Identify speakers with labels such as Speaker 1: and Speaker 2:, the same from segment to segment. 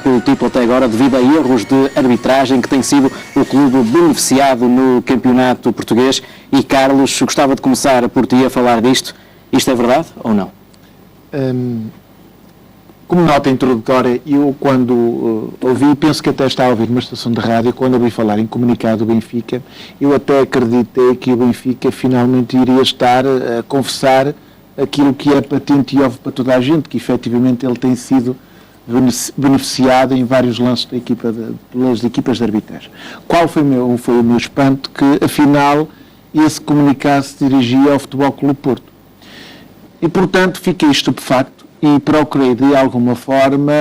Speaker 1: pelo título até agora devido a erros de arbitragem que tem sido o clube beneficiado no campeonato português. E Carlos, gostava de começar por ti a falar disto. Isto é verdade ou não?
Speaker 2: Como nota introdutória, eu quando ouvi, penso que até estava a ouvir numa estação de rádio, quando ouvi falar em comunicado do Benfica, eu até acreditei que o Benfica finalmente iria estar a confessar aquilo que é patente e óbvio para toda a gente, que efetivamente ele tem sido beneficiado em vários lances pelas equipas de arbitragem. Qual foi o meu espanto? Que afinal esse comunicado se dirigia ao Futebol Clube Porto. E portanto fiquei estupefacto e procurei de alguma forma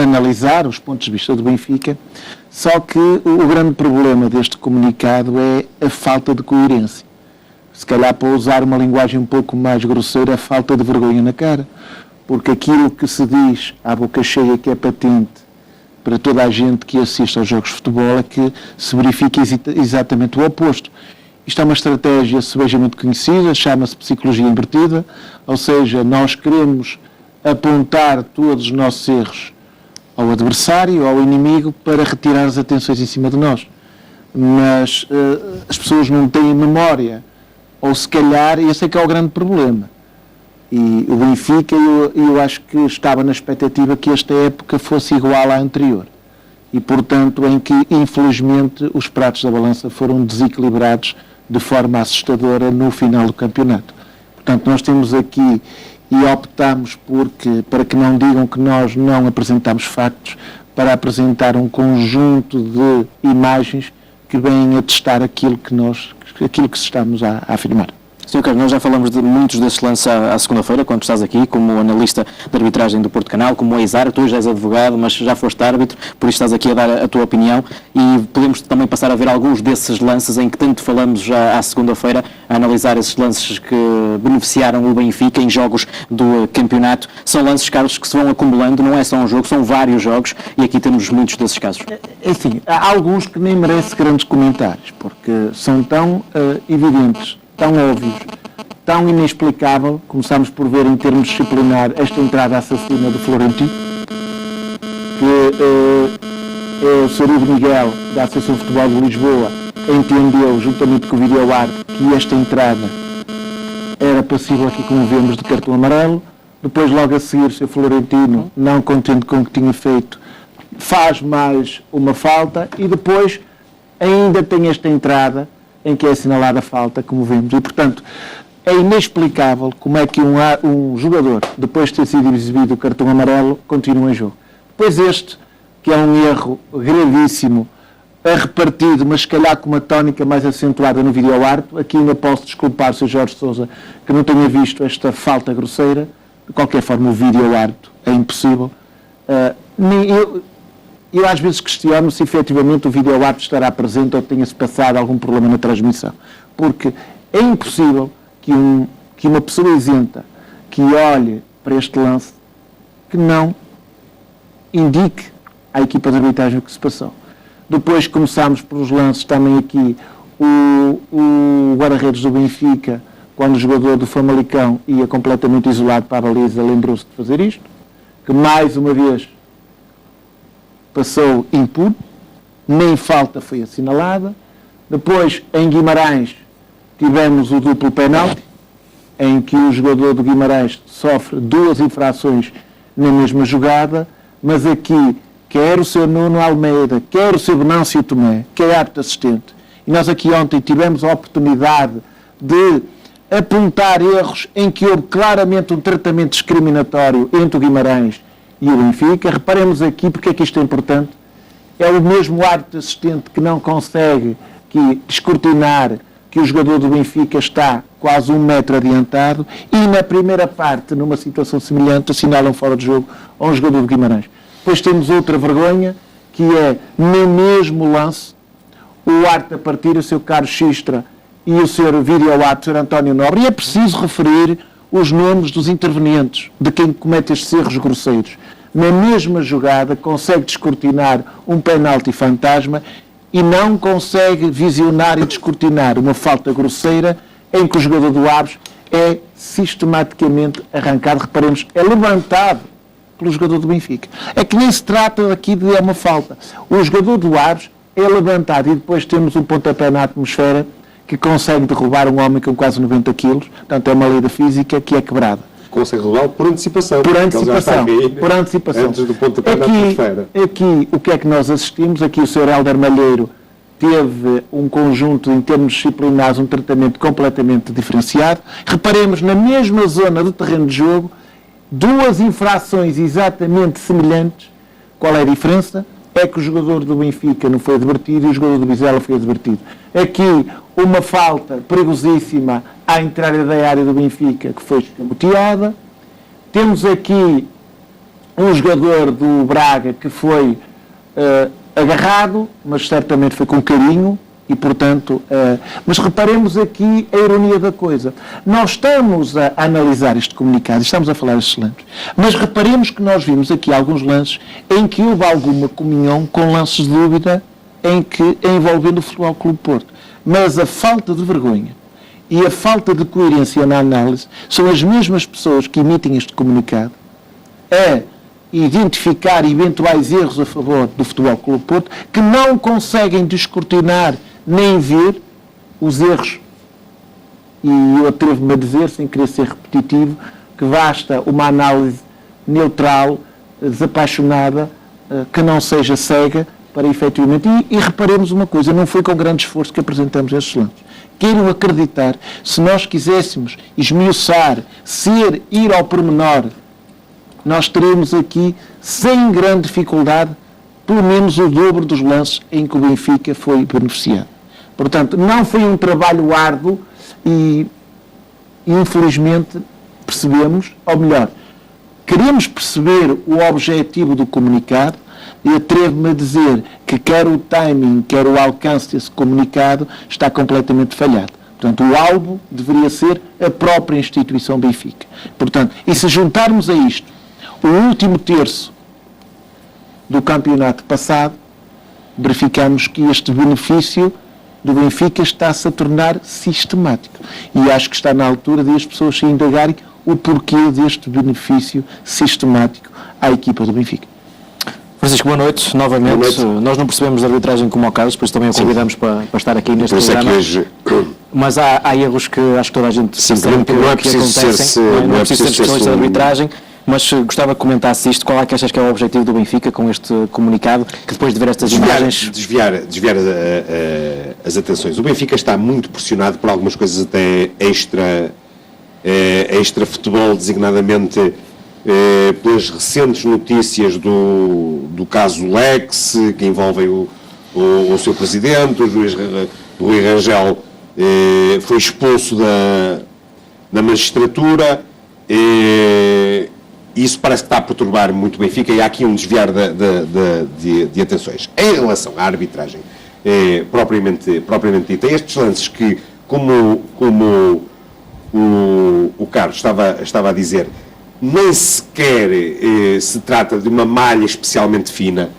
Speaker 2: analisar os pontos de vista do Benfica, só que o grande problema deste comunicado é a falta de coerência. Se calhar, para usar uma linguagem um pouco mais grosseira, a falta de vergonha na cara, porque aquilo que se diz à boca cheia que é patente para toda a gente que assiste aos jogos de futebol é que se verifica exatamente o oposto. Isto é uma estratégia sebejamente conhecida, chama-se psicologia invertida, ou seja, nós queremos apontar todos os nossos erros ao adversário, ao inimigo, para retirar as atenções em cima de nós. Mas as pessoas não têm memória, ou se calhar, esse é que é o grande problema. E o Benfica, eu acho que estava na expectativa que esta época fosse igual à anterior. E, portanto, em que, infelizmente, os pratos da balança foram desequilibrados de forma assustadora no final do campeonato. Portanto, nós temos aqui e optámos para que não digam que nós não apresentamos factos, para apresentar um conjunto de imagens que vêm atestar aquilo que estamos a afirmar.
Speaker 1: Sr. Carlos, nós já falamos de muitos desses lances à segunda-feira, quando estás aqui, como analista de arbitragem do Porto Canal, como ex-árbitro, tu já és advogado, mas já foste árbitro, por isso estás aqui a dar a tua opinião, e podemos também passar a ver alguns desses lances em que tanto falamos já à segunda-feira, a analisar esses lances que beneficiaram o Benfica em jogos do campeonato. São lances, Carlos, que se vão acumulando, não é só um jogo, são vários jogos, e aqui temos muitos desses casos.
Speaker 2: Enfim, há alguns que nem merecem grandes comentários, porque são tão evidentes, tão óbvios, tão inexplicável. Começámos por ver em termos disciplinar esta entrada assassina do Florentino, que o Sr. Hugo Miguel, da Associação de Futebol de Lisboa, entendeu, juntamente com o vídeo-árbitro, que esta entrada era passível, aqui como vemos, de cartão amarelo. Depois, logo a seguir, o Sr. Florentino, não contente com o que tinha feito, faz mais uma falta e depois ainda tem esta entrada em que é assinalada a falta, como vemos. E, portanto, é inexplicável como é que um jogador, depois de ter sido exibido o cartão amarelo, continua em jogo. Depois este, que é um erro gravíssimo, é repartido, mas se calhar com uma tónica mais acentuada no vídeo-árbitro. Aqui ainda posso desculpar o Sr. Jorge Sousa que não tenha visto esta falta grosseira. De qualquer forma, o vídeo-árbitro é impossível. Eu às vezes questiono se efetivamente o vídeo-árbitro estará presente ou tenha-se passado algum problema na transmissão. Porque é impossível que uma pessoa isenta que olhe para este lance que não indique à equipa de arbitragem o que se passou. Depois começámos pelos lances também aqui, o guarda-redes do Benfica, quando o jogador do Famalicão ia completamente isolado para a baliza, lembrou-se de fazer isto, que mais uma vez passou impune, nem falta foi assinalada. Depois, em Guimarães, tivemos o duplo penalti, em que o jogador do Guimarães sofre duas infrações na mesma jogada, mas aqui, quer o Sr. Nuno Almeida, quer o Sr. Venâncio Tomé, que é árbitro assistente, e nós aqui ontem tivemos a oportunidade de apontar erros em que houve claramente um tratamento discriminatório entre o Guimarães e o Benfica. Reparemos aqui, porque é que isto é importante, é o mesmo árbitro assistente que não consegue descortinar que o jogador do Benfica está quase 1 metro adiantado e na primeira parte, numa situação semelhante, assinalam fora de jogo a um jogador do Guimarães. Depois temos outra vergonha, que é, no mesmo lance, o árbitro a partir, o Sr. Carlos Xistra e o Sr. vídeo-árbitro, o Sr. António Nobre, e é preciso referir os nomes dos intervenientes, de quem comete estes erros grosseiros. Na mesma jogada, consegue descortinar um penalti fantasma e não consegue visionar e descortinar uma falta grosseira em que o jogador do Aves é sistematicamente arrancado. Reparemos, é levantado pelo jogador do Benfica. É que nem se trata aqui de uma falta. O jogador do Aves é levantado e depois temos um pontapé na atmosfera que consegue derrubar um homem com quase 90 quilos. Portanto, é uma lei da física que é quebrada.
Speaker 3: Consegue derrubar por antecipação.
Speaker 2: Por antecipação. Por antecipação.
Speaker 3: Antes do pontapé na atmosfera.
Speaker 2: Aqui, o que é que nós assistimos? Aqui o Sr. Hélder Malheiro teve um conjunto, em termos disciplinares, um tratamento completamente diferenciado. Reparemos, na mesma zona do terreno de jogo, duas infrações exatamente semelhantes. Qual é a diferença? É que o jogador do Benfica não foi advertido e o jogador do Vizela foi advertido. Aqui, uma falta perigosíssima à entrada da área do Benfica, que foi escamoteada. Temos aqui um jogador do Braga que foi agarrado, mas certamente foi com carinho e, portanto... mas reparemos aqui a ironia da coisa. Nós estamos a analisar este comunicado, estamos a falar estes lances, mas reparemos que nós vimos aqui alguns lances em que houve alguma comunhão com lances de dúvida envolvendo o Futebol Clube Porto. Mas a falta de vergonha e a falta de coerência na análise são as mesmas pessoas que emitem este comunicado a identificar eventuais erros a favor do Futebol Clube Porto, que não conseguem descortinar nem ver os erros. E eu atrevo-me a dizer, sem querer ser repetitivo, que basta uma análise neutral, desapaixonada, que não seja cega, para efetivamente... E reparemos uma coisa, não foi com grande esforço que apresentamos estes lances. Quero acreditar, se nós quiséssemos esmiuçar, ir ao pormenor, nós teremos aqui, sem grande dificuldade, pelo menos o dobro dos lances em que o Benfica foi beneficiado. Portanto, não foi um trabalho árduo e, infelizmente, percebemos, ou melhor, queremos perceber o objetivo do comunicado e atrevo-me a dizer que quer o timing, quer o alcance desse comunicado está completamente falhado. Portanto, o alvo deveria ser a própria instituição Benfica. Portanto, e se juntarmos a isto o último terço do campeonato passado, verificamos que este benefício do Benfica está-se a tornar sistemático. E acho que está na altura de as pessoas se indagarem o porquê deste benefício sistemático à equipa do Benfica.
Speaker 1: Francisco, boa noite, novamente.
Speaker 3: Boa noite.
Speaker 1: Nós não percebemos a arbitragem como ao Carlos, por isso também o convidamos para estar aqui neste programa.
Speaker 3: Hoje...
Speaker 1: Mas há erros que acho que toda a gente
Speaker 3: sabe que
Speaker 1: não é preciso
Speaker 3: ser
Speaker 1: não é preciso ser especialista de arbitragem, mas gostava que comentasse isto. Qual é que achas que é o objetivo do Benfica com este comunicado, que depois de ver estas imagens...
Speaker 3: Desviar as atenções. O Benfica está muito pressionado por algumas coisas até extra futebol, designadamente pelas recentes notícias do caso Lex, que envolvem o seu presidente, o juiz Rui Rangel, foi expulso da magistratura. Isso parece que está a perturbar muito o Benfica e há aqui um desviar de atenções. Em relação à arbitragem propriamente dita, estes lances que, como o Carlos estava a dizer, nem sequer se trata de uma malha especialmente fina,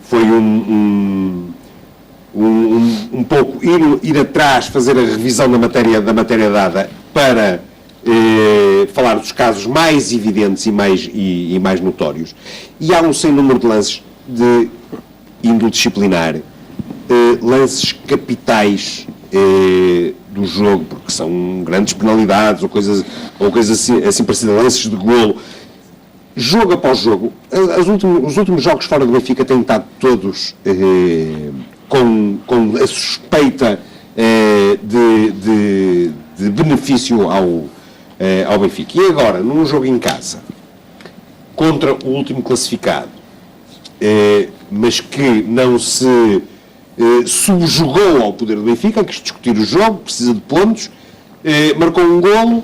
Speaker 3: foi um pouco ir atrás, fazer a revisão da matéria dada para falar dos casos mais evidentes e mais notórios. E há um sem número de lances de índole disciplinar, lances capitais do jogo, porque são grandes penalidades ou coisas assim parecidas, lances de golo. Jogo após jogo, os últimos jogos fora do Benfica têm estado todos com a suspeita de benefício ao Benfica. E agora, num jogo em casa, contra o último classificado, mas que não se subjugou ao poder do Benfica, quis discutir o jogo, precisa de pontos, marcou um golo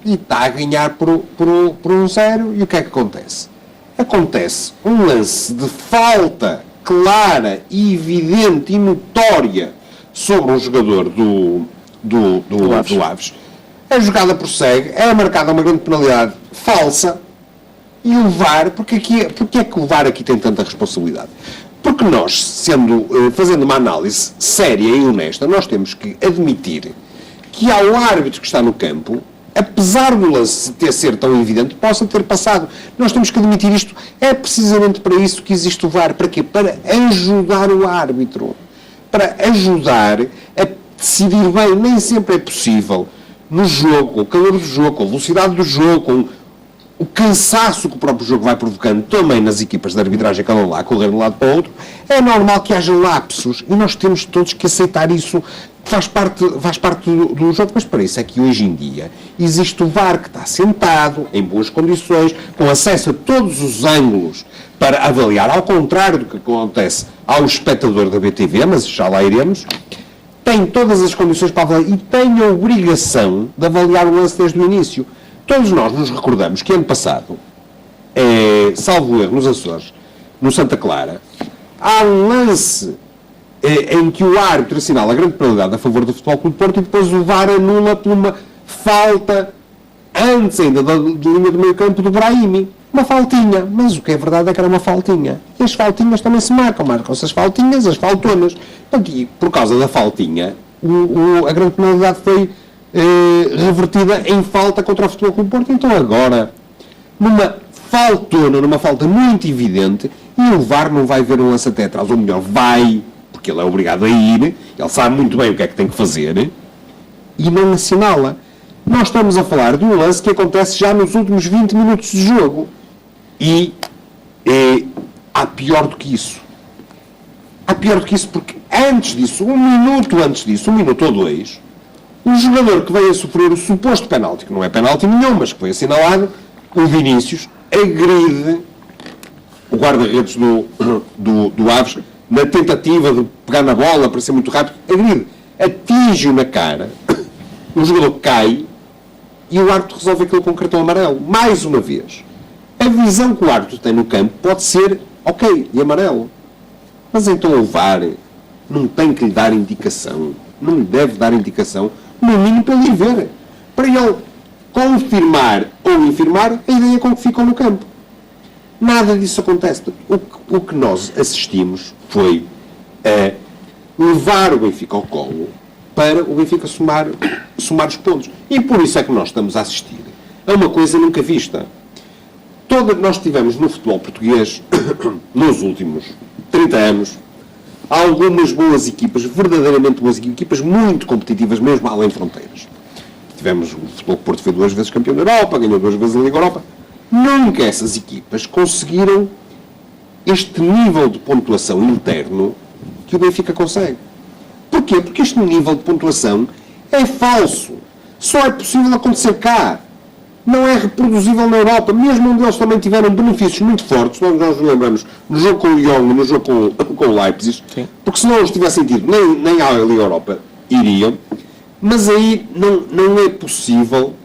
Speaker 3: e está a ganhar por 1-0, e o que é que acontece? Acontece um lance de falta clara, evidente e notória sobre um jogador do Aves. A jogada prossegue, é marcada uma grande penalidade falsa, e o VAR, porque é que o VAR aqui tem tanta responsabilidade? Porque nós, fazendo uma análise séria e honesta, nós temos que admitir que ao árbitro que está no campo apesar do lance ter ser tão evidente, possa ter passado. Nós temos que admitir isto. É precisamente para isso que existe o VAR. Para quê? Para ajudar o árbitro. Para ajudar a decidir bem. Nem sempre é possível, no jogo, com o calor do jogo, com a velocidade do jogo, com o cansaço que o próprio jogo vai provocando também nas equipas de arbitragem que andam lá a correr de um lado para o outro, é normal que haja lapsos e nós temos todos que aceitar isso. Faz parte do jogo, mas para isso é que hoje em dia existe o VAR que está sentado, em boas condições, com acesso a todos os ângulos para avaliar, ao contrário do que acontece ao espectador da BTV, mas já lá iremos, tem todas as condições para avaliar e tem a obrigação de avaliar o lance desde o início. Todos nós nos recordamos que ano passado, salvo erro, nos Açores, no Santa Clara, há um lance em que o árbitro assinala a grande penalidade a favor do Futebol Clube do Porto e depois o VAR anula por uma falta antes ainda da linha do meio campo do Brahimi. Uma faltinha, mas o que é verdade é que era uma faltinha. E as faltinhas também se marcam-se as faltinhas, as faltonas. E por causa da faltinha, a grande penalidade foi revertida em falta contra o Futebol Clube do Porto. Então agora, numa faltona, numa falta muito evidente, e o VAR não vai ver o lance até atrás, ou melhor, vai, porque ele é obrigado a ir, ele sabe muito bem o que é que tem que fazer, e não assinala. Nós estamos a falar de um lance que acontece já nos últimos 20 minutos de jogo. E há pior do que isso. Há pior do que isso porque antes disso, um minuto ou dois, o jogador que veio a sofrer o suposto penalti, que não é penalti nenhum, mas que foi assinalado, o Vinícius, agride o guarda-redes do Aves, na tentativa de pegar na bola para ser muito rápido, agride, atinge-o na cara, o jogador cai e o árbitro resolve aquilo com cartão amarelo. Mais uma vez. A visão que o árbitro tem no campo pode ser, ok, de amarelo. Mas então o VAR não tem que lhe dar indicação. Não lhe deve dar indicação, no mínimo para ele ir ver. Para ele confirmar ou infirmar a ideia com que ficou no campo. Nada disso acontece. O que nós assistimos foi levar o Benfica ao colo para o Benfica somar os pontos. E por isso é que nós estamos a assistir a uma coisa nunca vista. Nós tivemos no futebol português, nos últimos 30 anos, algumas boas equipas, verdadeiramente boas equipas, muito competitivas, mesmo além fronteiras. Tivemos o Futebol Porto, foi 2 vezes campeão da Europa, ganhou 2 vezes a Liga Europa. Nunca essas equipas conseguiram este nível de pontuação interno que o Benfica consegue. Porquê? Porque este nível de pontuação é falso. Só é possível acontecer cá. Não é reproduzível na Europa, mesmo onde eles também tiveram benefícios muito fortes. Nós nos lembramos no jogo com o Lyon e no jogo com o Leipzig, sim, porque se não os tivessem tido, nem à Liga Europa iriam. Mas aí não é possível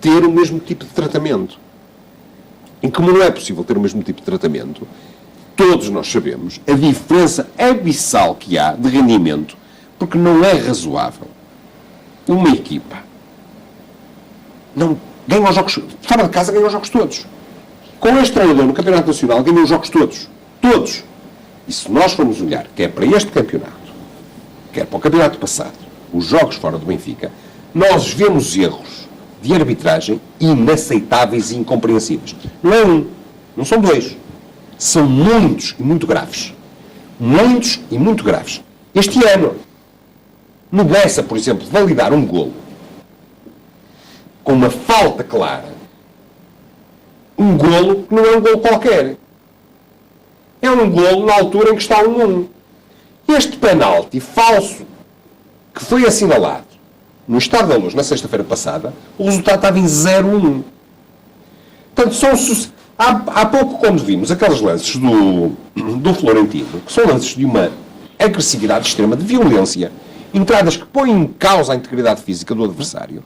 Speaker 3: ter o mesmo tipo de tratamento. E como não é possível ter o mesmo tipo de tratamento, todos nós sabemos a diferença abissal que há de rendimento, porque não é razoável uma equipa não ganha os jogos, fora de casa ganha os jogos todos. Com este treinador no Campeonato Nacional ganha os jogos todos. Todos. E se nós formos olhar, quer para este campeonato, quer para o campeonato passado, os jogos fora do Benfica, nós vemos erros de arbitragem inaceitáveis e incompreensíveis. Não é um, não são 2. São muitos e muito graves. Muitos e muito graves. Este ano, no Bessa, por exemplo, validar um golo com uma falta clara, um golo que não é um golo qualquer. É um golo na altura em que está 1-1. Este penalti falso que foi assinalado no Estádio da Luz na sexta-feira passada, o resultado estava em 0-1. Portanto, há pouco, quando vimos aqueles lances do Florentino, que são lances de uma agressividade extrema, de violência, entradas que põem em causa a integridade física do adversário,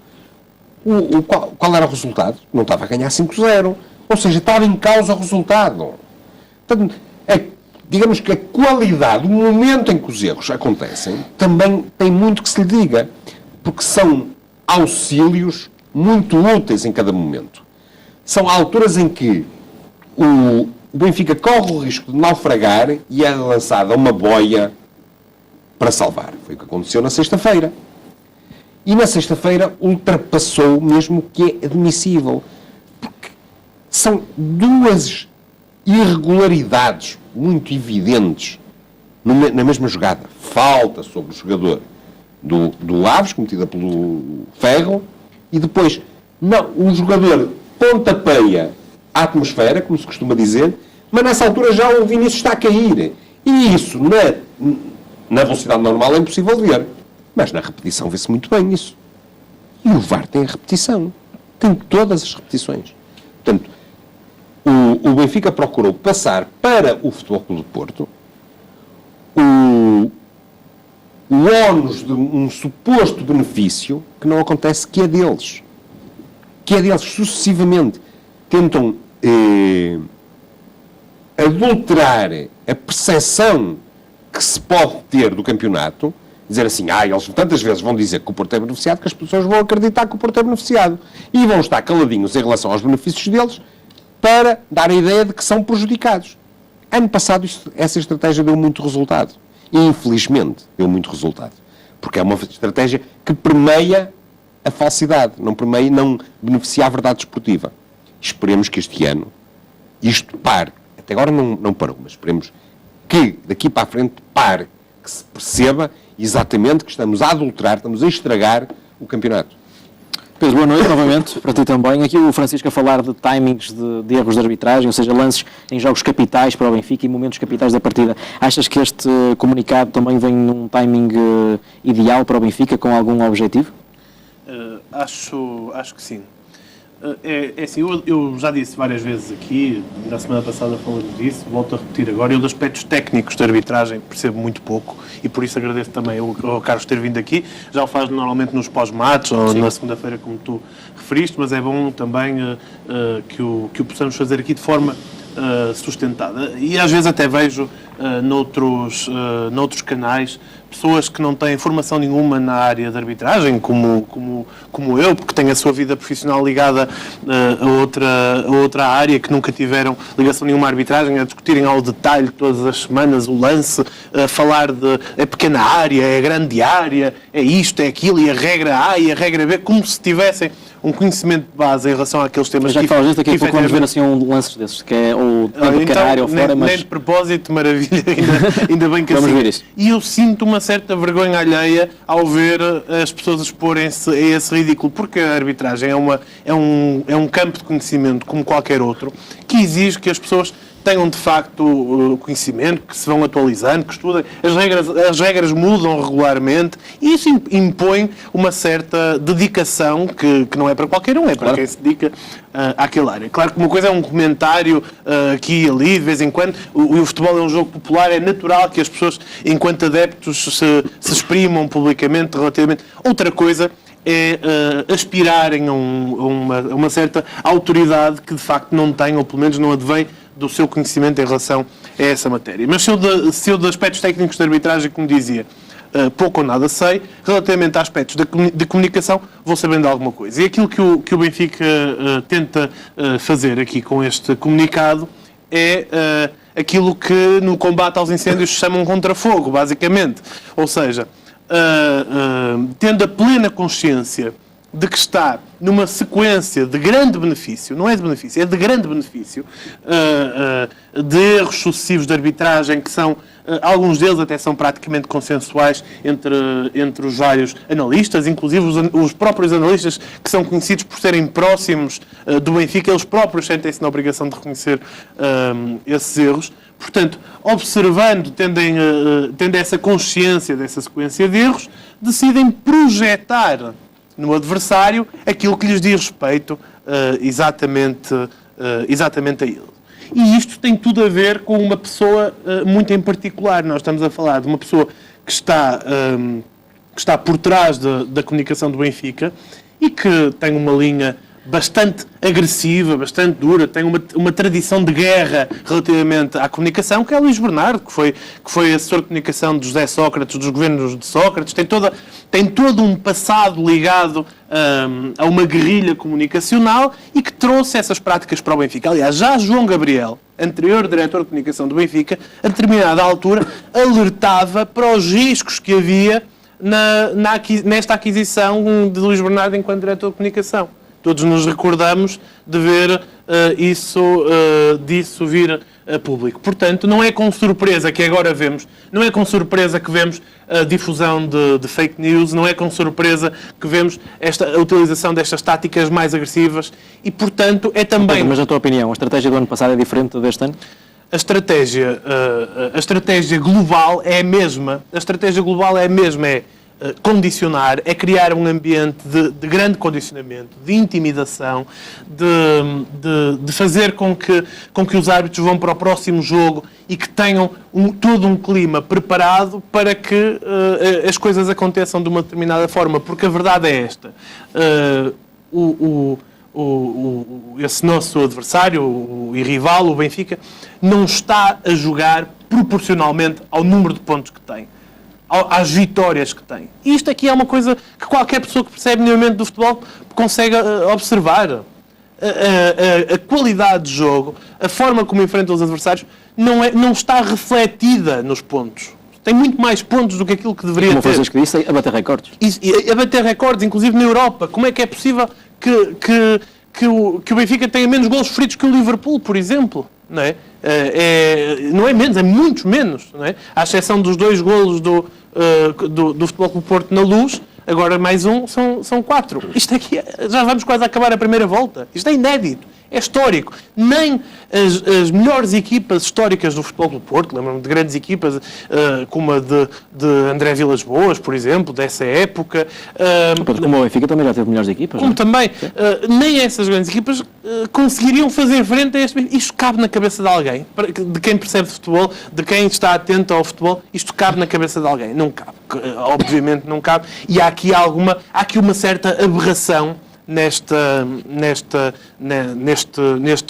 Speaker 3: qual era o resultado? Não estava a ganhar 5-0. Ou seja, estava em causa o resultado. Portanto, digamos que a qualidade, o momento em que os erros acontecem, também tem muito que se lhe diga. Porque são auxílios muito úteis em cada momento. São alturas em que o Benfica corre o risco de naufragar e é lançada uma boia para salvar. Foi o que aconteceu na sexta-feira. E na sexta-feira ultrapassou mesmo o que é admissível. Porque são duas irregularidades muito evidentes na mesma jogada. Falta sobre o jogador do Aves, cometida pelo Ferro, e depois o jogador pontapeia a atmosfera, como se costuma dizer, mas nessa altura já o Vinícius está a cair. E isso, na velocidade normal, é impossível de ver. Mas na repetição vê-se muito bem isso. E o VAR tem a repetição. Tem todas as repetições. Portanto, o Benfica procurou passar para o Futebol Clube do Porto o ónus de um suposto benefício que não acontece, que é deles. Que é deles, sucessivamente. Tentam adulterar a percepção que se pode ter do campeonato, dizer assim, eles tantas vezes vão dizer que o Porto é beneficiado que as pessoas vão acreditar que o Porto é beneficiado e vão estar caladinhos em relação aos benefícios deles para dar a ideia de que são prejudicados. Ano passado essa estratégia deu muito resultado. E infelizmente deu muito resultado. Porque é uma estratégia que permeia a falsidade, não beneficia a verdade desportiva. Esperemos que este ano isto pare. Até agora não parou, mas esperemos que daqui para a frente pare, que se perceba exatamente que estamos a adulterar, estamos a estragar o campeonato.
Speaker 1: Pedro, boa noite novamente, para ti também. Aqui o Francisco a falar de timings de erros de arbitragem, ou seja, lances em jogos capitais para o Benfica e momentos capitais da partida. Achas que este comunicado também vem num timing ideal para o Benfica, com algum objetivo?
Speaker 4: Acho que sim. É assim, eu já disse várias vezes aqui, na semana passada falamos disso, volto a repetir agora, eu dos aspectos técnicos de arbitragem percebo muito pouco e por isso agradeço também ao Carlos ter vindo aqui, já o faz normalmente nos pós-matos ou na segunda-feira como tu referiste, mas é bom também que o possamos fazer aqui de forma sustentada. E às vezes até vejo noutros canais pessoas que não têm formação nenhuma na área de arbitragem, como eu, porque tenho a sua vida profissional ligada a outra área, que nunca tiveram ligação nenhuma à arbitragem, a discutirem ao detalhe todas as semanas o lance, a falar de é pequena área, é grande área, é isto, é aquilo, e a regra A e a regra B, como se tivessem um conhecimento de base em relação àqueles temas.
Speaker 1: Já que falas disso, daqui a pouco vamos ver assim um lance desses, que é ou pequena área ou fora, mas...
Speaker 4: Nem de propósito, maravilha, ainda bem que
Speaker 1: vamos
Speaker 4: assim.
Speaker 1: Ver isso.
Speaker 4: E eu sinto uma certa vergonha alheia ao ver as pessoas exporem-se a esse ridículo, porque a arbitragem é um campo de conhecimento como qualquer outro, que exige que as pessoas tenham de facto conhecimento, que se vão atualizando, que estudem. As regras mudam regularmente e isso impõe uma certa dedicação que não é para qualquer um, é para quem se dedica àquela área. Claro que uma coisa é um comentário aqui e ali, de vez em quando. O futebol é um jogo popular, é natural que as pessoas, enquanto adeptos, se exprimam publicamente relativamente. Outra coisa é aspirarem a uma certa autoridade que de facto não têm, ou pelo menos não advém do seu conhecimento em relação a essa matéria. Mas se eu de aspectos técnicos de arbitragem, como dizia, pouco ou nada sei, relativamente a aspectos de comunicação, vou sabendo alguma coisa. E aquilo que o Benfica tenta fazer aqui com este comunicado é aquilo que no combate aos incêndios se chama um contrafogo, basicamente. Ou seja, tendo a plena consciência de que está numa sequência de grande benefício, não é de benefício, é de grande benefício, de erros sucessivos de arbitragem, que são, alguns deles até são praticamente consensuais entre os vários analistas, inclusive os próprios analistas que são conhecidos por serem próximos do Benfica, eles próprios sentem-se na obrigação de reconhecer esses erros. Portanto, observando, tendo essa consciência dessa sequência de erros, decidem projetar no adversário aquilo que lhes diz respeito exatamente a ele. E isto tem tudo a ver com uma pessoa muito em particular. Nós estamos a falar de uma pessoa que está por trás da comunicação do Benfica e que tem uma linha bastante agressiva, bastante dura, tem uma tradição de guerra relativamente à comunicação, que é Luís Bernardo, que foi assessor de comunicação de José Sócrates, dos governos de Sócrates, tem todo um passado ligado a uma guerrilha comunicacional e que trouxe essas práticas para o Benfica. Aliás, já João Gabriel, anterior diretor de comunicação do Benfica, a determinada altura alertava para os riscos que havia nesta aquisição de Luís Bernardo enquanto diretor de comunicação. Todos nos recordamos de ver disso vir a público. Portanto, não é com surpresa que agora vemos, não é com surpresa que vemos a difusão de fake news, não é com surpresa que vemos a utilização destas táticas mais agressivas e, portanto, é também...
Speaker 1: Mas, na tua opinião, a estratégia do ano passado é diferente deste ano?
Speaker 4: A estratégia global é a mesma. A estratégia global é a mesma, condicionar, é criar um ambiente de grande condicionamento, de intimidação, de fazer com que os árbitros vão para o próximo jogo e que tenham todo um clima preparado para que as coisas aconteçam de uma determinada forma. Porque a verdade é esta. Esse nosso adversário e rival, o Benfica, não está a jogar proporcionalmente ao número de pontos que tem, às vitórias que tem. E isto aqui é uma coisa que qualquer pessoa que percebe minimamente do futebol consegue observar. A qualidade de jogo, a forma como enfrenta os adversários, não está refletida nos pontos. Tem muito mais pontos do que aquilo que deveria ter.
Speaker 1: Como vocês que disse, a bater recordes.
Speaker 4: E a bater recordes, inclusive na Europa. Como é que é possível que o Benfica tenha menos golos feridos que o Liverpool, por exemplo? Não é? Não é menos, é muitos menos. Não é? À exceção dos 2 golos do Futebol Clube Porto na Luz, agora mais um, são 4. Isto aqui, já vamos quase acabar a primeira volta. Isto é inédito. É histórico. Nem as melhores equipas históricas do Futebol Clube Porto, lembro-me de grandes equipas como a de André Vilas Boas, por exemplo, dessa época.
Speaker 1: Como o Benfica também já teve melhores equipas.
Speaker 4: Como também. Nem essas grandes equipas conseguiriam fazer frente a este... Isto cabe na cabeça de alguém. De quem percebe futebol, de quem está atento ao futebol, isto cabe na cabeça de alguém. Não cabe. Obviamente não cabe. E há aqui uma certa aberração neste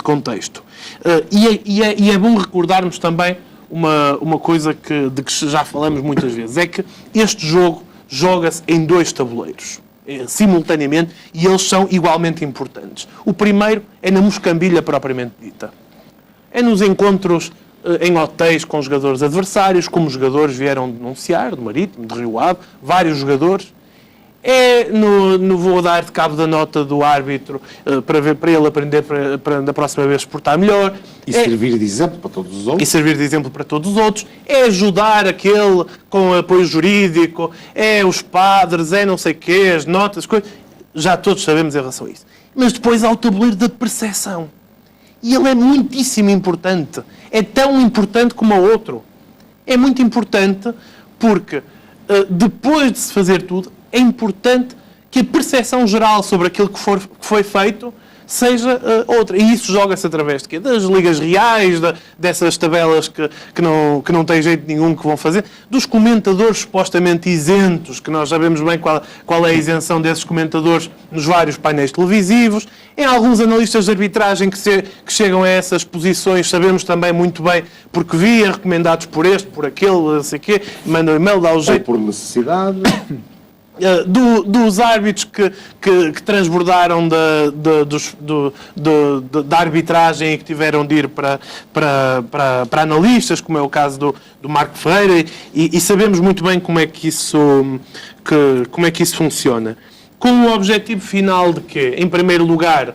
Speaker 4: contexto. E é bom recordarmos também uma coisa de que já falamos muitas vezes, é que este jogo joga-se em 2 tabuleiros, simultaneamente, e eles são igualmente importantes. O primeiro é na moscambilha propriamente dita. É nos encontros em hotéis com jogadores adversários, como os jogadores vieram denunciar, do Marítimo, de Rio Ave, vários jogadores. É vou dar de cabo da nota do árbitro para ele aprender para da próxima vez portar melhor.
Speaker 3: E servir de exemplo para todos os outros.
Speaker 4: É ajudar aquele com apoio jurídico, é os padres, é não sei o quê, as notas, coisas. Já todos sabemos em relação a isso. Mas depois há o tabuleiro da percepção. E ele é muitíssimo importante. É tão importante como o outro. É muito importante porque depois de se fazer tudo, é importante que a percepção geral sobre aquilo que foi feito seja outra. E isso joga-se através de quê? Das ligas reais, dessas tabelas que não têm jeito nenhum que vão fazer, dos comentadores supostamente isentos, que nós sabemos bem qual é a isenção desses comentadores nos vários painéis televisivos. Em alguns analistas de arbitragem que chegam a essas posições, sabemos também muito bem, porque recomendados por este, por aquele, não sei o quê, mandam e-mail, dá o jeito.
Speaker 3: Ou por necessidade...
Speaker 4: dos árbitros que transbordaram da arbitragem e que tiveram de ir para analistas, como é o caso do Marco Ferreira, e sabemos muito bem como é que isso funciona. Com o objetivo final de que, em primeiro lugar,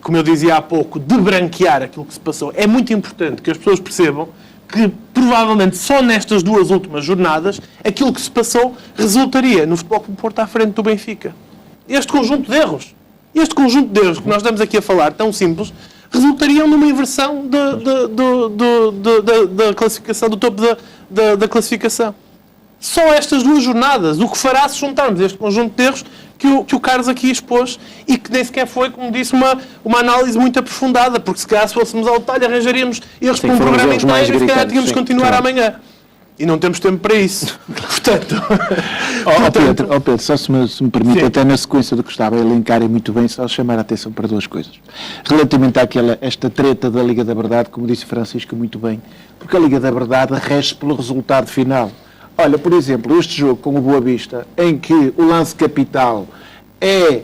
Speaker 4: como eu dizia há pouco, de branquear aquilo que se passou. É muito importante que as pessoas percebam que provavelmente só nestas 2 últimas jornadas aquilo que se passou resultaria no Futebol Clube Porto à frente do Benfica. Este conjunto de erros que nós estamos aqui a falar, tão simples, resultariam numa inversão da classificação, do topo da classificação. Só estas 2 jornadas, o que fará se juntarmos este conjunto de erros que o Carlos aqui expôs e que nem sequer foi, como disse, uma análise muito aprofundada, porque se calhar se fôssemos ao detalhe arranjaríamos erros para um programa inteiro e se calhar tínhamos de continuar amanhã. E não temos tempo para isso. Portanto...
Speaker 2: Pedro, só se me permite, sim, até na sequência do que estava a elencar e muito bem, só chamar a atenção para 2 coisas. Relativamente esta treta da Liga da Verdade, como disse Francisco muito bem, porque a Liga da Verdade rege pelo resultado final. Olha, por exemplo, este jogo com o Boa Vista, em que o lance capital é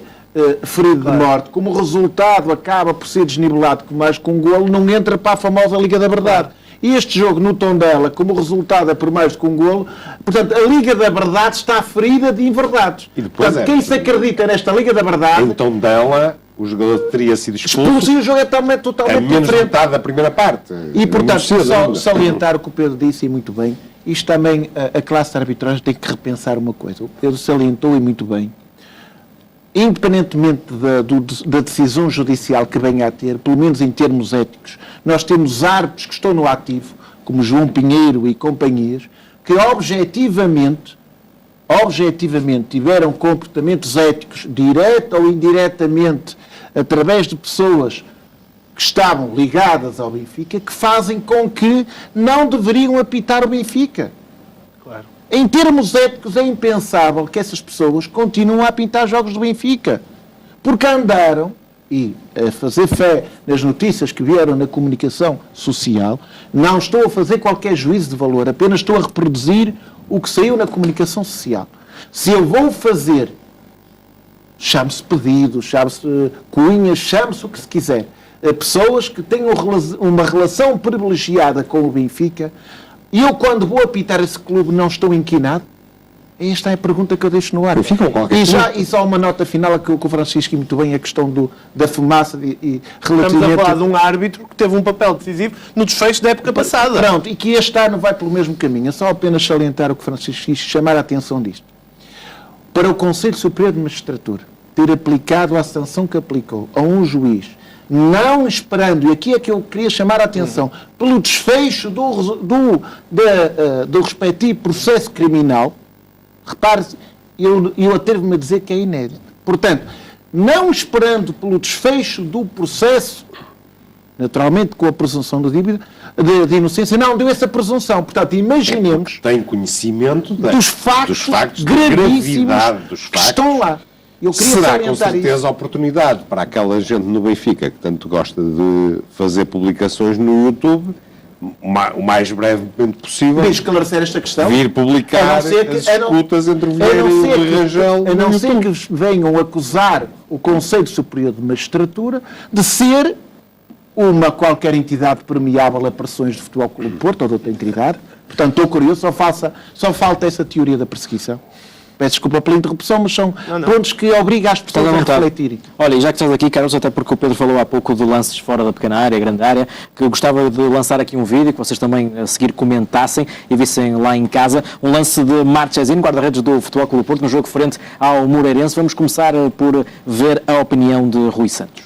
Speaker 2: ferido de morte, como o resultado acaba por ser desnivelado, mas com um golo não entra para a famosa Liga da Verdade. E este jogo no Tondela, como o resultado é por mais do que um golo, portanto, a Liga da Verdade está ferida de inverdades.
Speaker 3: E depois
Speaker 2: Portanto, quem se acredita nesta Liga da Verdade...
Speaker 3: Então dela, o jogador teria sido expulso
Speaker 2: E o jogo é totalmente
Speaker 3: a menos de
Speaker 2: diferente.
Speaker 3: metade da primeira parte.
Speaker 2: E, portanto,
Speaker 3: Muito cedo ainda.
Speaker 2: salientar o que o Pedro disse, e muito bem, isto também, a classe de arbitragem tem que repensar uma coisa. O Pedro salientou, e muito bem, independentemente da decisão judicial que venha a ter, pelo menos em termos éticos, nós temos árbitros que estão no ativo, como João Pinheiro e companhias, que objetivamente tiveram comportamentos éticos, direta ou indiretamente, através de pessoas que estavam ligadas ao Benfica, que fazem com que não deveriam apitar o Benfica.
Speaker 4: Claro.
Speaker 2: Em termos éticos, é impensável que essas pessoas continuem a apitar jogos do Benfica. Porque andaram, e a fazer fé nas notícias que vieram na comunicação social, não estou a fazer qualquer juízo de valor, apenas estou a reproduzir o que saiu na comunicação social. Se eu vou fazer, chame-se pedido, chame-se cunhas, chame-se o que se quiser, a pessoas que tenham uma relação privilegiada com o Benfica, e eu, quando vou apitar esse clube, não estou inquinado? Esta é a pergunta que eu deixo no ar. E só uma nota final, que o Francisco, muito bem, a questão da fumaça e relativamente...
Speaker 4: Estamos a falar de um árbitro que teve um papel decisivo no desfecho da época passada.
Speaker 2: Pronto, e que este ano vai pelo mesmo caminho. É só apenas salientar o que o Francisco quis, chamar a atenção disto. Para o Conselho Superior de Magistratura ter aplicado a sanção que aplicou a um juiz, não esperando, e aqui é que eu queria chamar a atenção, pelo desfecho do respectivo processo criminal, repare-se, eu atrevo-me a dizer que é inédito. Portanto, não esperando pelo desfecho do processo, naturalmente com a presunção de inocência, não deu essa presunção. Portanto, imaginemos...
Speaker 3: Tem conhecimento
Speaker 2: dos factos
Speaker 3: de
Speaker 2: gravíssimos
Speaker 3: gravidade dos
Speaker 2: que
Speaker 3: factos.
Speaker 2: estão lá. Eu queria
Speaker 3: Será com
Speaker 2: salientar
Speaker 3: certeza
Speaker 2: isso.
Speaker 3: oportunidade para aquela gente no Benfica que tanto gosta de fazer publicações no YouTube, o mais brevemente possível,
Speaker 2: De esclarecer esta questão.
Speaker 3: vir publicar as escutas entre o Vieira e o Rangel.
Speaker 2: A não ser que venham acusar o Conselho Superior de Magistratura de ser uma qualquer entidade permeável a pressões de Futebol Clube do Porto ou de outra entidade. Portanto, estou curioso, só falta essa teoria da perseguição. Peço desculpa pela interrupção, mas são pontos que obrigam as pessoas a refletirem.
Speaker 1: Olha, e já que estás aqui, Carlos, até porque o Pedro falou há pouco de lances fora da pequena área, grande área, que eu gostava de lançar aqui um vídeo, que vocês também a seguir comentassem e vissem lá em casa, um lance de Marchesin, guarda-redes do Futebol Clube do Porto, no jogo frente ao Moreirense. Vamos começar por ver a opinião de Rui Santos.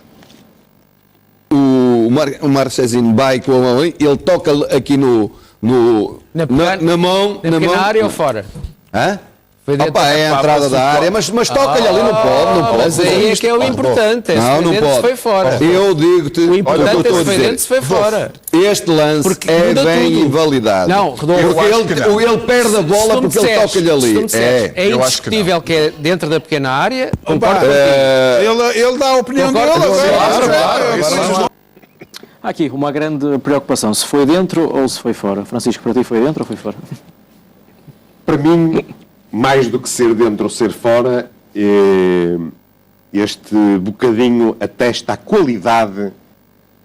Speaker 5: O Marchesin vai com a mão, ele toca aqui na mão.
Speaker 6: Na pequena área ou fora?
Speaker 5: Hã?
Speaker 6: Foi dentro
Speaker 5: Opa, é a entrada da área, mas toca-lhe ali, não pode.
Speaker 6: Mas aí é que é o importante, é se foi dentro, se foi fora.
Speaker 5: Eu digo-te,
Speaker 6: O importante é
Speaker 5: estou a
Speaker 6: se foi
Speaker 5: dizer,
Speaker 6: dentro, se foi fora.
Speaker 5: este lance
Speaker 6: Porque
Speaker 5: é
Speaker 6: muda
Speaker 5: bem
Speaker 6: tudo.
Speaker 5: invalidado.
Speaker 6: Não, Rodolfo,
Speaker 5: porque ele perde a bola porque ele toca-lhe ali.
Speaker 6: É indiscutível que é dentro da pequena área. Concordo
Speaker 7: Ele dá a opinião dele.
Speaker 1: Há aqui uma grande preocupação, se foi dentro ou se foi fora. Francisco, para ti foi dentro ou foi fora?
Speaker 3: Para mim, mais do que ser dentro ou ser fora, este bocadinho atesta a qualidade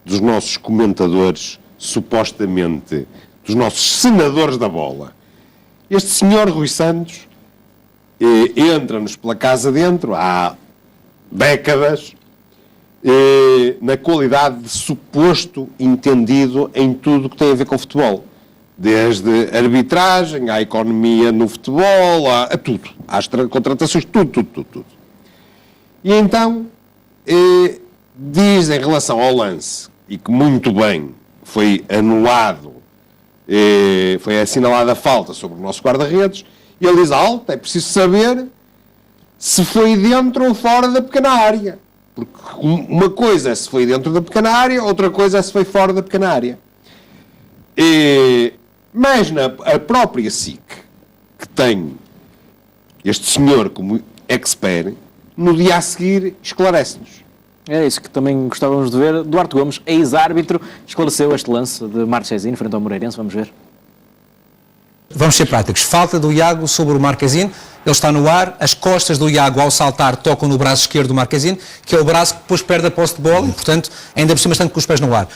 Speaker 3: dos nossos comentadores, supostamente, dos nossos senadores da bola. Este senhor Rui Santos entra-nos pela casa dentro há décadas, na qualidade de suposto entendido em tudo que tem a ver com futebol. Desde arbitragem, à economia no futebol, a tudo. Às contratações, tudo. E então, diz em relação ao lance, e que muito bem foi anulado, foi assinalada a falta sobre o nosso guarda-redes, e ele diz, é preciso saber se foi dentro ou fora da pequena área. Porque uma coisa é se foi dentro da pequena área, outra coisa é se foi fora da pequena área. Mas a própria SIC, que tem este senhor como expert, no dia a seguir esclarece-nos.
Speaker 1: É isso que também gostávamos de ver. Duarte Gomes, ex-árbitro, esclareceu este lance de Marchesin frente ao Moreirense. Vamos ver.
Speaker 8: Vamos ser práticos. Falta do Iago sobre o Marquezine. Ele está no ar, as costas do Iago ao saltar tocam no braço esquerdo do Marquezine, que é o braço que depois perde a posse de bola e, portanto, ainda por cima estando com os pés no ar.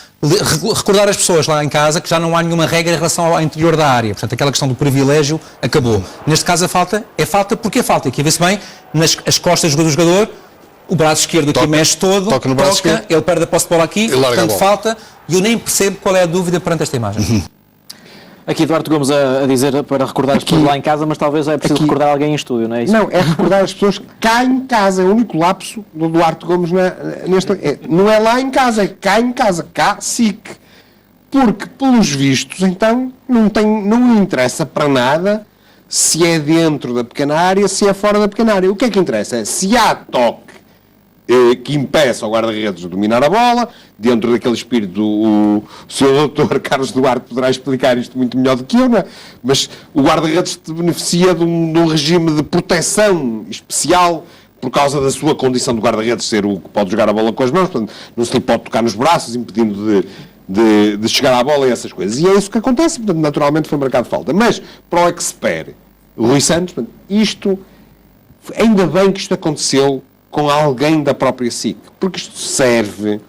Speaker 8: Recordar as pessoas lá em casa que já não há nenhuma regra em relação ao interior da área. Portanto, aquela questão do privilégio acabou. Neste caso, a falta é falta porque é falta. Aqui vê-se bem, nas costas do jogador, o braço esquerdo aqui mexe todo,
Speaker 5: toca no braço esquerdo,
Speaker 8: ele perde a posse de bola aqui, portanto, falta, e eu nem percebo qual é a dúvida perante esta imagem.
Speaker 1: Aqui Eduardo Gomes a dizer para recordar as pessoas lá em casa, mas talvez é preciso recordar alguém em estúdio, não é isso?
Speaker 9: Não, é recordar as pessoas cá em casa. É o único lapso do Duarte Gomes não é lá em casa, é cá em casa, cá SIC. Porque, pelos vistos, então, não interessa para nada se é dentro da pequena área, se é fora da pequena área. O que é que interessa? É se há toque que impeça o guarda-redes de dominar a bola, dentro daquele espírito, o Sr. Dr. Carlos Duarte poderá explicar isto muito melhor do que eu, não é? Mas o guarda-redes beneficia de um regime de proteção especial por causa da sua condição de guarda-redes ser o que pode jogar a bola com as mãos, portanto, não se lhe pode tocar nos braços, impedindo de chegar à bola e essas coisas. E é isso que acontece, portanto, naturalmente foi marcado falta. Mas, para o expert, Rui Santos, portanto, ainda bem que isto aconteceu com alguém da própria SIC, porque isto serve,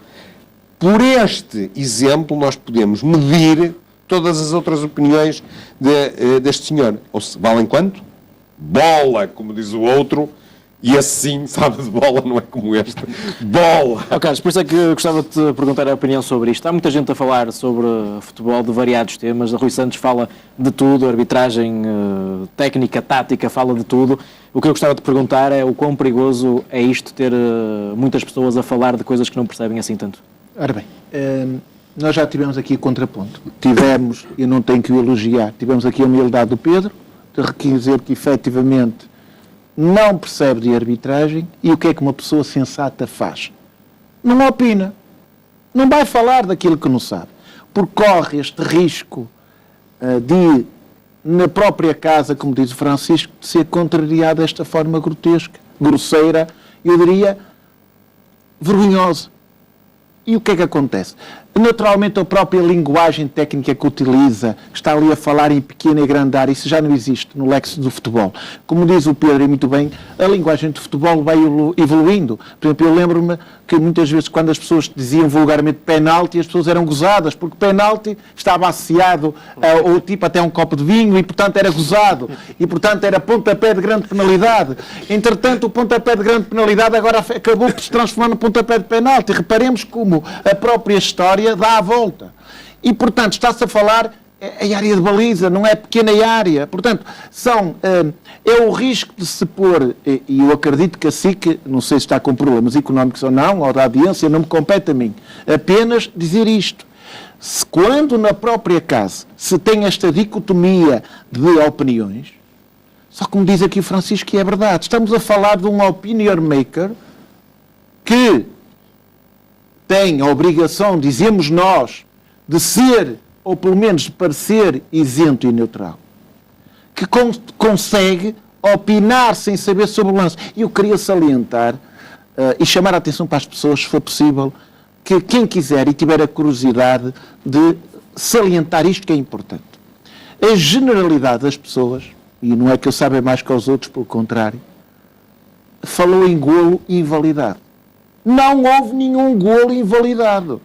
Speaker 9: por este exemplo, nós podemos medir todas as outras opiniões deste senhor. Ou se valem quanto? Bola, como diz o outro, e assim, sabe de bola, não é como este. Bola!
Speaker 1: Carlos, por isso é que eu gostava de te perguntar a opinião sobre isto. Há muita gente a falar sobre futebol de variados temas. A Rui Santos fala de tudo, arbitragem, técnica, tática, fala de tudo. O que eu gostava de perguntar é o quão perigoso é isto ter muitas pessoas a falar de coisas que não percebem assim tanto.
Speaker 2: Ora bem, nós já tivemos aqui contraponto. Tivemos, eu não tenho que o elogiar, tivemos aqui a humildade do Pedro, de dizer que efetivamente não percebe de arbitragem e o que é que uma pessoa sensata faz? Não opina. Não vai falar daquilo que não sabe. Porque corre este risco de, na própria casa, como diz o Francisco, de ser contrariado desta forma grotesca, grosseira, eu diria, vergonhosa. E o que é que acontece? Naturalmente, a própria linguagem técnica que utiliza, está ali a falar em pequena e grande área, isso já não existe no léxico do futebol. Como diz o Pedro, e muito bem, a linguagem do futebol vai evoluindo. Por exemplo, eu lembro-me que muitas vezes, quando as pessoas diziam vulgarmente penalti, as pessoas eram gozadas, porque penalti estava associado ao tipo até um copo de vinho, e portanto era gozado, e portanto era pontapé de grande penalidade. Entretanto, o pontapé de grande penalidade agora acabou por se transformar no pontapé de penalti. Reparemos como a própria história dá a volta. E, portanto, está-se a falar em área de baliza, não é pequena área. Portanto, é o risco de se pôr, e eu acredito que a SIC, não sei se está com problemas económicos ou não, ou da audiência, não me compete a mim, apenas dizer isto. Se quando na própria casa se tem esta dicotomia de opiniões, só como diz aqui o Francisco, que é verdade, estamos a falar de um opinion maker que tem a obrigação, dizemos nós, de ser, ou pelo menos de parecer isento e neutral, que consegue opinar sem saber sobre o lance. E eu queria salientar e chamar a atenção para as pessoas, se for possível, que quem quiser e tiver a curiosidade de salientar isto que é importante. A generalidade das pessoas, e não é que eu saiba mais que os outros, pelo contrário, falou em golo invalidado. Não houve nenhum golo invalidado.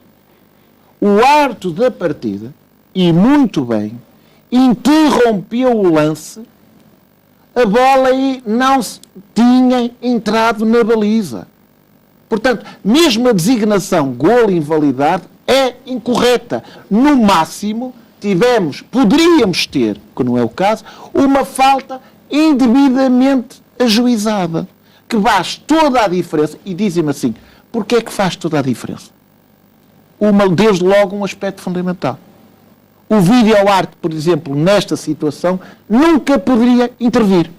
Speaker 2: O árbitro da partida, e muito bem, interrompeu o lance, a bola aí não tinha entrado na baliza. Portanto, mesmo a designação golo invalidado é incorreta. No máximo, poderíamos ter, que não é o caso, uma falta indevidamente ajuizada, que faz toda a diferença. E dizem-me assim, porquê é que faz toda a diferença? Desde logo um aspecto fundamental. O vídeo-arte, por exemplo, nesta situação, nunca poderia intervir.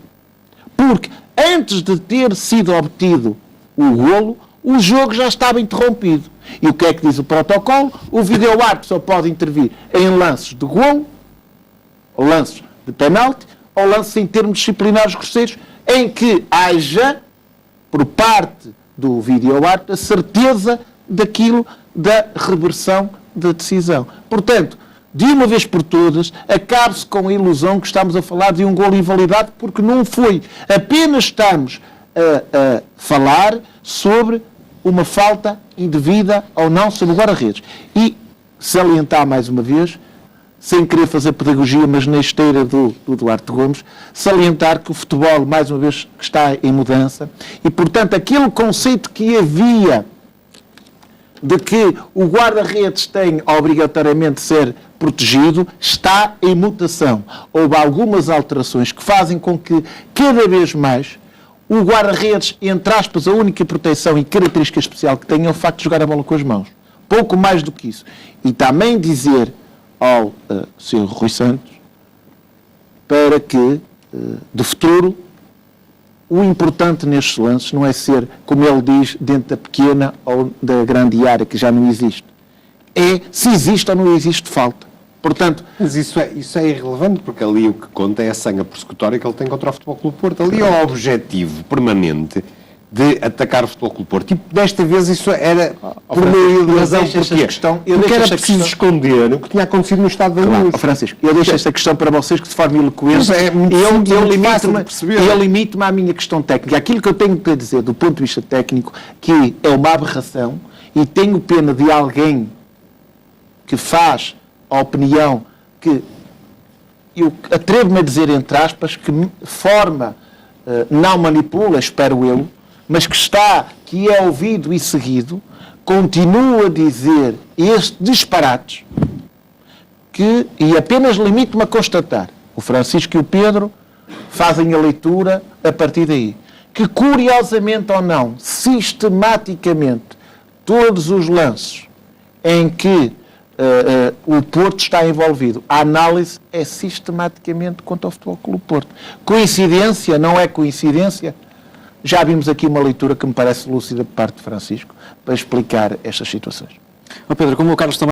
Speaker 2: Porque antes de ter sido obtido o golo, o jogo já estava interrompido. E o que é que diz o protocolo? O vídeo-arte só pode intervir em lances de golo, ou lances de penalti, ou lances em termos disciplinares grosseiros, em que haja, por parte do vídeo-arte, a certeza daquilo da reversão da decisão. Portanto, de uma vez por todas, acabe-se com a ilusão que estamos a falar de um golo invalidado, porque não foi. Apenas estamos a falar sobre uma falta indevida ou não sobre o guarda-redes. E salientar mais uma vez, sem querer fazer pedagogia, mas na esteira do Duarte Gomes, salientar que o futebol, mais uma vez, está em mudança e, portanto, aquele conceito que havia de que o guarda-redes tem obrigatoriamente de ser protegido, está em mutação. Houve algumas alterações que fazem com que, cada vez mais, o guarda-redes, entre aspas, a única proteção e característica especial que tem é o facto de jogar a bola com as mãos. Pouco mais do que isso. E também dizer ao Sr. Rui Santos para que, de futuro, o importante nestes lances não é ser, como ele diz, dentro da pequena ou da grande área, que já não existe. É se existe ou não existe falta. Portanto,
Speaker 9: mas isso é irrelevante, porque ali o que conta é a sanha persecutória que ele tem contra o Futebol Clube Porto. Ali é o objetivo permanente de atacar o Futebol Clube Porto. E desta vez isso era por meio de razão. Porque era preciso esconder o que tinha acontecido no Estado da Luz.
Speaker 2: Francisco, eu deixo esta questão para vocês que de forma eloquente eu limito-me à minha questão técnica. Aquilo que eu tenho para dizer do ponto de vista técnico, que é uma aberração, e tenho pena de alguém que faz a opinião que eu atrevo-me a dizer, entre aspas, que forma não manipula, espero eu, mas que é ouvido e seguido, continua a dizer estes disparates e apenas limito-me a constatar. O Francisco e o Pedro fazem a leitura a partir daí. Que, curiosamente ou não, sistematicamente, todos os lances em que o Porto está envolvido, a análise é sistematicamente contra o Futebol Clube Porto. Coincidência? Não é coincidência? Já vimos aqui uma leitura que me parece lúcida por parte de Francisco para explicar estas situações.
Speaker 1: Pedro, como o Carlos também